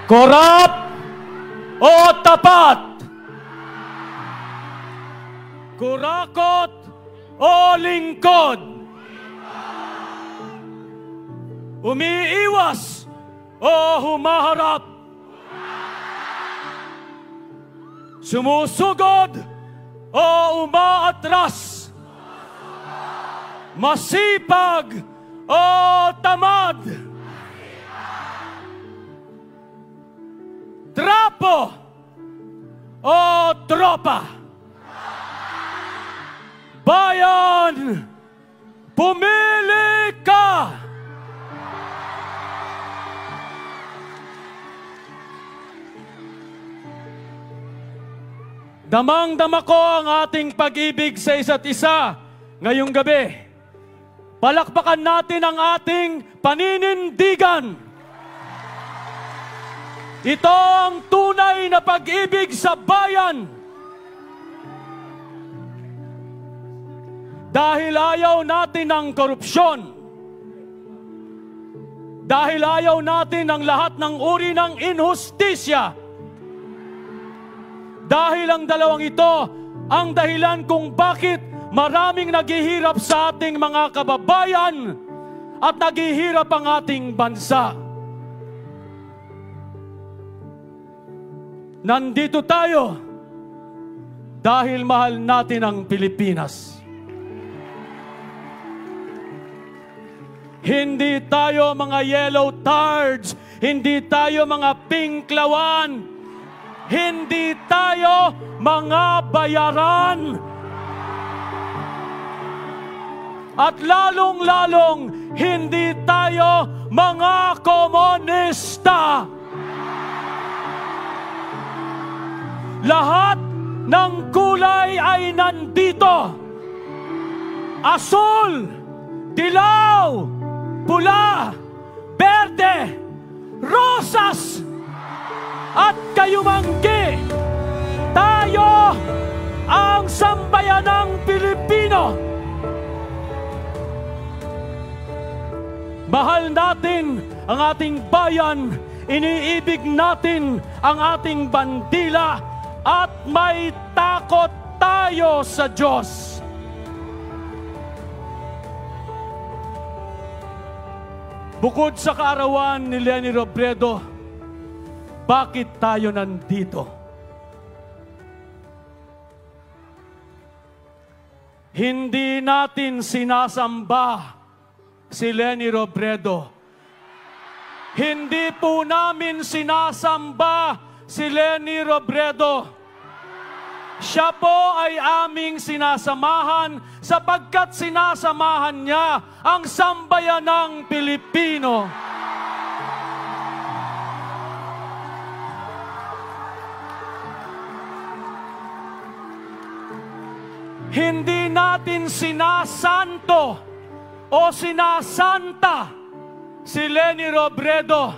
korap o tapat, kurakot o lingkod, umiiwas o humaharap, sumusugod o umaatras, masipag o tamad, trapo o tropa, bayan, pumili ka! Damang-dama ko ang ating pag-ibig sa isa't isa ngayong gabi. Palakpakan natin ang ating paninindigan. Ito ang tunay na pag-ibig sa bayan. Dahil ayaw natin ng korupsyon. Dahil ayaw natin ng lahat ng uri ng inhustisya. Dahil ang dalawang ito ang dahilan kung bakit maraming naghihirap sa ating mga kababayan at naghihirap ang ating bansa. Nandito tayo dahil mahal natin ang Pilipinas. Hindi tayo mga yellow tards, hindi tayo mga pink lawan, hindi tayo mga bayaran. At lalong-lalong, hindi tayo mga komunista. Lahat ng kulay ay nandito. Asul, dilaw, pula, berde, rosas, at kayumanggi. Tayo ang sambayanang Pilipino. Mahal natin ang ating bayan, iniibig natin ang ating bandila, at may takot tayo sa Diyos. Bukod sa kaarawan ni Leni Robredo, bakit tayo nandito? Hindi natin sinasamba si Leni Robredo. Hindi po namin sinasamba si Leni Robredo. Siya po ay aming sinasamahan sapagkat sinasamahan niya ang sambayanang Pilipino. Hindi natin sinasanto o sinasanta si Leni Robredo.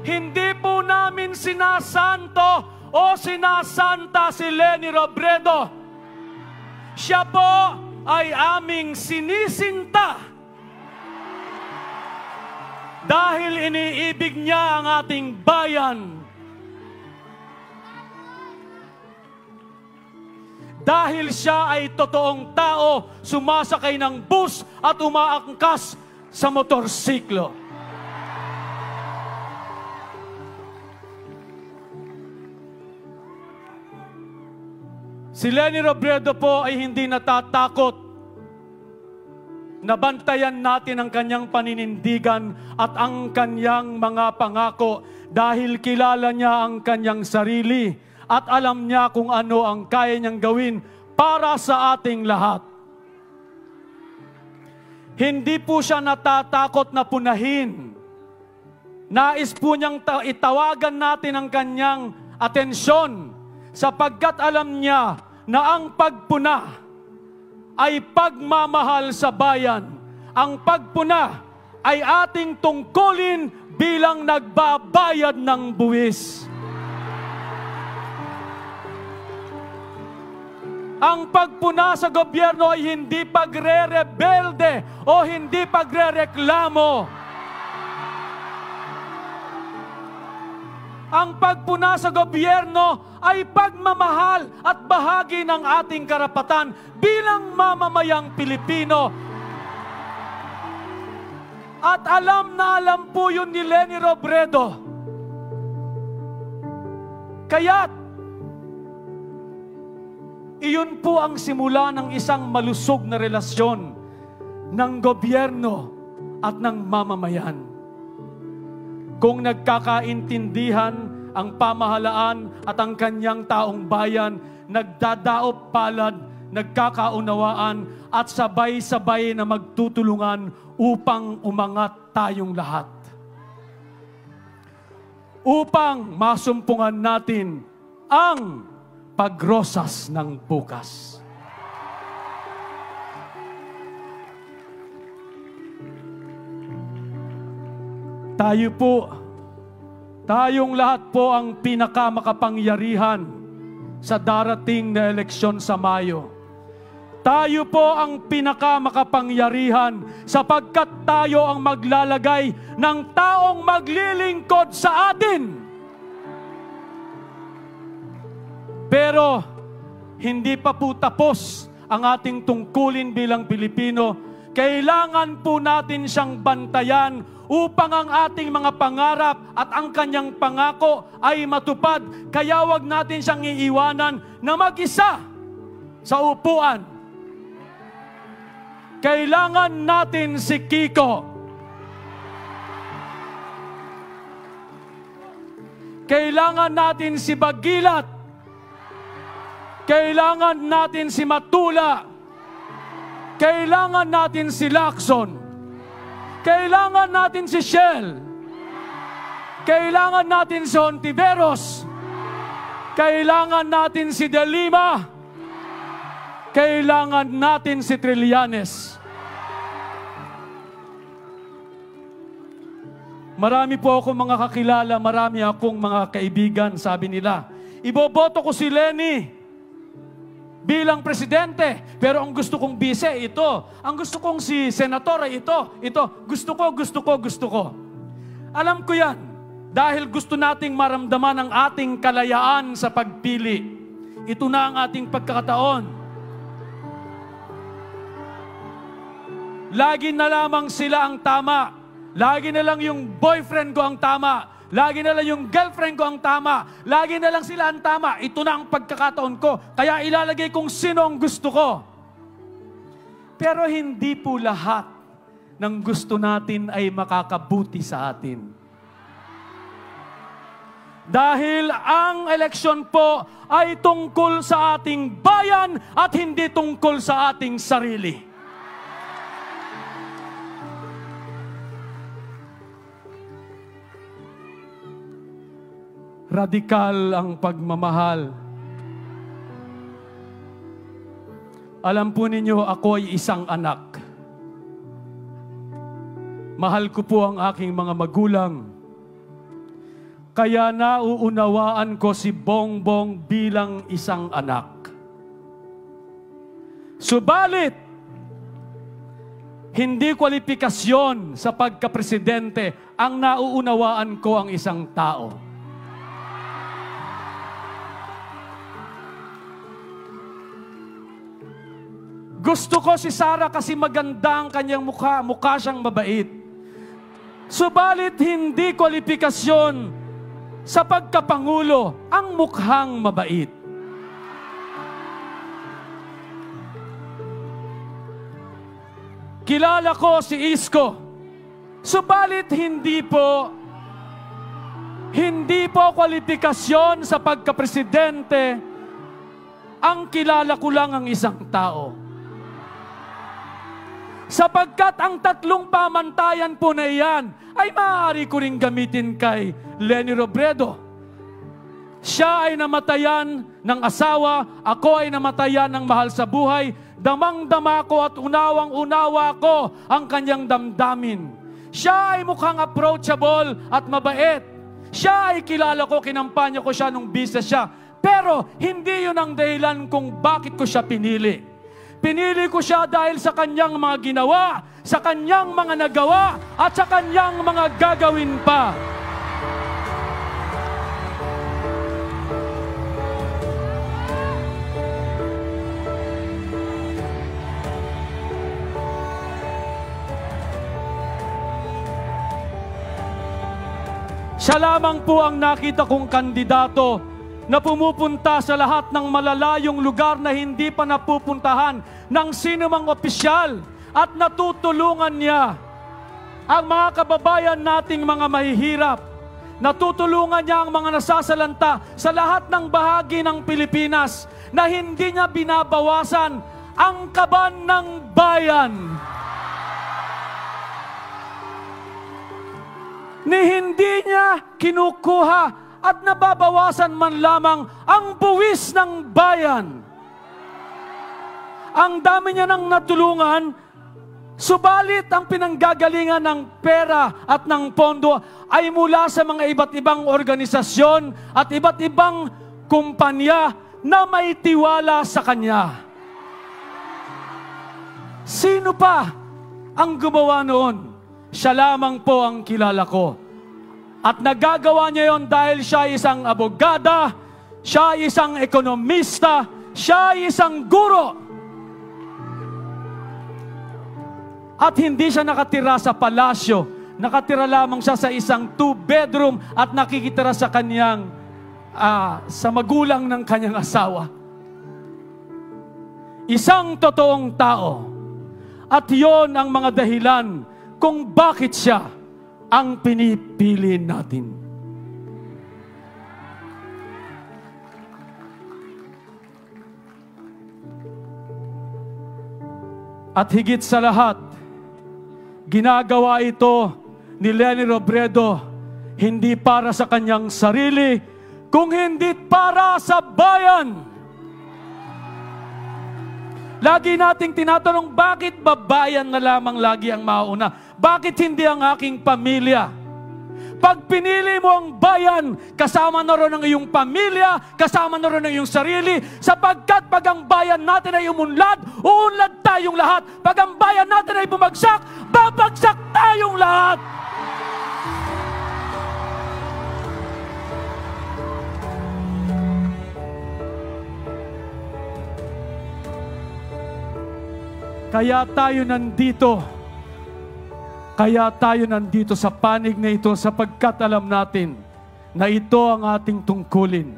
Hindi po namin sinasanto o sinasanta si Leni Robredo. Siya po ay aming sinisinta dahil iniibig niya ang ating bayan. Dahil siya ay totoong tao, sumasakay ng bus at umaangkas sa motorsiklo. Si Leni Robredo po ay hindi natatakot na bantayan natin ang kanyang paninindigan at ang kanyang mga pangako dahil kilala niya ang kanyang sarili at alam niya kung ano ang kaya niyang gawin para sa ating lahat. Hindi po siya natatakot na punahin. Nais po niyang itawagan natin ang kanyang atensyon sapagkat alam niya na ang pagpuna ay pagmamahal sa bayan. Ang pagpuna ay ating tungkulin bilang nagbabayad ng buwis. Ang pagpuna sa gobyerno ay hindi pagre-rebelde o hindi pagre-reklamo. Ang pagpuna sa gobyerno ay pagmamahal at bahagi ng ating karapatan bilang mamamayang Pilipino. At alam na alam po yun ni Leni Robredo. Kaya't, iyon po ang simula ng isang malusog na relasyon ng gobyerno at ng mamamayan. Kung nagkakaintindihan ang pamahalaan at ang kanyang taong bayan, nagdadaop palad, nagkakaunawaan at sabay-sabay na magtutulungan upang umangat tayong lahat. Upang masumpungan natin ang pagrosas ng bukas. Tayong lahat po ang pinakamakapangyarihan sa darating na eleksyon sa Mayo. Tayo po ang pinakamakapangyarihan sapagkat tayo ang maglalagay ng taong maglilingkod sa atin. Pero hindi pa po tapos ang ating tungkulin bilang Pilipino. Kailangan po natin siyang bantayan upang ang ating mga pangarap at ang kanyang pangako ay matupad. Kaya wag natin siyang iiwanan na mag-isa sa upuan. Kailangan natin si Kiko. Kailangan natin si Bagilat. Kailangan natin si Matula. Kailangan natin si Lacson. Kailangan natin si Shell. Kailangan natin si Hontiveros. Kailangan natin si De Lima. Kailangan natin si Trillanes. Marami po akong mga kakilala, marami akong mga kaibigan, sabi nila. Iboboto ko si Leni bilang presidente, pero ang gusto kong bise, ito. Ang gusto kong si senator ay ito. Gusto ko. Alam ko yan, dahil gusto nating maramdaman ang ating kalayaan sa pagpili. Ito na ang ating pagkakataon. Lagi na lamang sila ang tama. Lagi na lang yung boyfriend ko ang tama. Lagi na lang yung girlfriend ko ang tama. Lagi na lang sila ang tama. Ito na ang pagkakataon ko. Kaya ilalagay kung sino ang gusto ko. Pero hindi po lahat ng gusto natin ay makakabuti sa atin. Dahil ang eleksyon po ay tungkol sa ating bayan at hindi tungkol sa ating sarili. Radikal ang pagmamahal. Alam po ninyo, ako ay isang anak. Mahal ko po ang aking mga magulang. Kaya nauunawaan ko si Bongbong bilang isang anak. Subalit, hindi kwalifikasyon sa pagkapresidente ang nauunawaan ko ang isang tao. Gusto ko si Sara kasi maganda ang kanyang mukha. Mukha siyang mabait. Subalit hindi kwalifikasyon sa pagkapangulo ang mukhang mabait. Kilala ko si Isko. Subalit hindi po kwalifikasyon sa pagkapresidente ang kilala ko lang ang isang tao. Sapagkat ang tatlong pamantayan po na iyan ay maaari ko ring gamitin kay Leni Robredo. Siya ay namatayan ng asawa, ako ay namatayan ng mahal sa buhay, damang-dama ko at unawang-unawa ko ang kanyang damdamin. Siya ay mukhang approachable at mabait. Siya ay kilala ko, kinampanya ko siya nung business siya. Pero hindi yun ang dahilan kung bakit ko siya pinili. Pinili ko siya dahil sa kanyang mga ginawa, sa kanyang mga nagawa, at sa kanyang mga gagawin pa. Siya lamang po ang nakita kong kandidato na pumupunta sa lahat ng malalayong lugar na hindi pa napupuntahan ng sinumang opisyal at natutulungan niya ang mga kababayan nating mga mahihirap. Natutulungan niya ang mga nasasalanta sa lahat ng bahagi ng Pilipinas na hindi niya binabawasan ang kaban ng bayan. Ni hindi niya kinukuha at nababawasan man lamang ang buwis ng bayan. Ang dami niya nang natulungan, subalit ang pinanggagalingan ng pera at ng pondo ay mula sa mga iba't ibang organisasyon at iba't ibang kumpanya na may tiwala sa kanya. Sino pa ang gumawa noon? Siya lamang po ang kilala ko. At nagagawa niya yon dahil siya isang abogada, siya isang ekonomista, siya isang guro. At hindi siya nakatira sa palasyo, nakatira lamang siya sa isang 2-bedroom at nakikitira sa kanyang, sa magulang ng kanyang asawa. Isang totoong tao. At yon ang mga dahilan kung bakit siya ang pinipili natin. At higit sa lahat, ginagawa ito ni Leni Robredo hindi para sa kanyang sarili, kung hindi para sa bayan. Lagi nating tinatanong, bakit ba bayan na lamang lagi ang mauna? Bakit hindi ang aking pamilya? Pag pinili mo ang bayan, kasama na rin ang iyong pamilya, kasama na rin ang iyong sarili, sapagkat pag ang bayan natin ay umunlad, uunlad tayong lahat. Pag ang bayan natin ay bumagsak, babagsak tayong lahat. Kaya tayo nandito sa panig na ito sapagkat alam natin na ito ang ating tungkulin.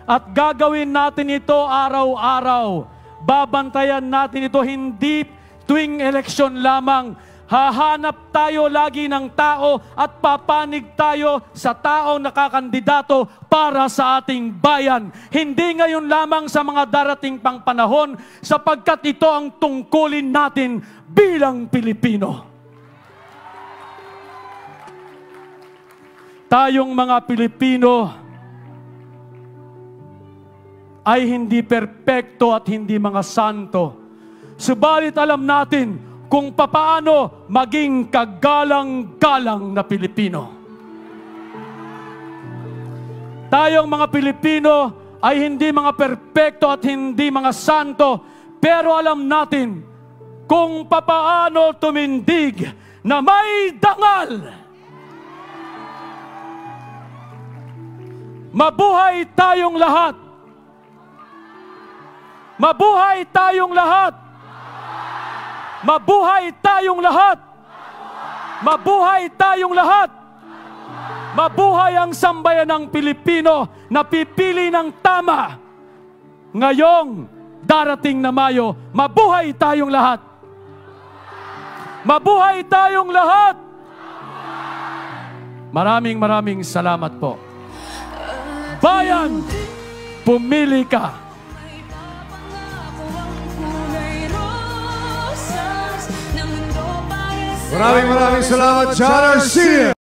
At gagawin natin ito araw-araw. Babantayan natin ito hindi tuwing eleksyon lamang. Hahanap tayo lagi ng tao at papanig tayo sa taong nakakandidato para sa ating bayan. Hindi ngayon lamang sa mga darating pang panahon sapagkat ito ang tungkulin natin bilang Pilipino. Tayong mga Pilipino ay hindi perpekto at hindi mga santo. Subalit alam natin kung papaano maging kagalang-galang na Pilipino. Tayong mga Pilipino ay hindi mga perpekto at hindi mga santo, pero alam natin kung papaano tumindig na may dangal. Mabuhay tayong lahat! Mabuhay tayong lahat! Mabuhay tayong lahat! Mabuhay tayong lahat! Mabuhay ang sambayanang Pilipino na pipili ng tama. Ngayong darating na Mayo, mabuhay tayong lahat! Mabuhay tayong lahat! Maraming salamat po. Bayan, pumili ka! Maraming salamat, John Garcia!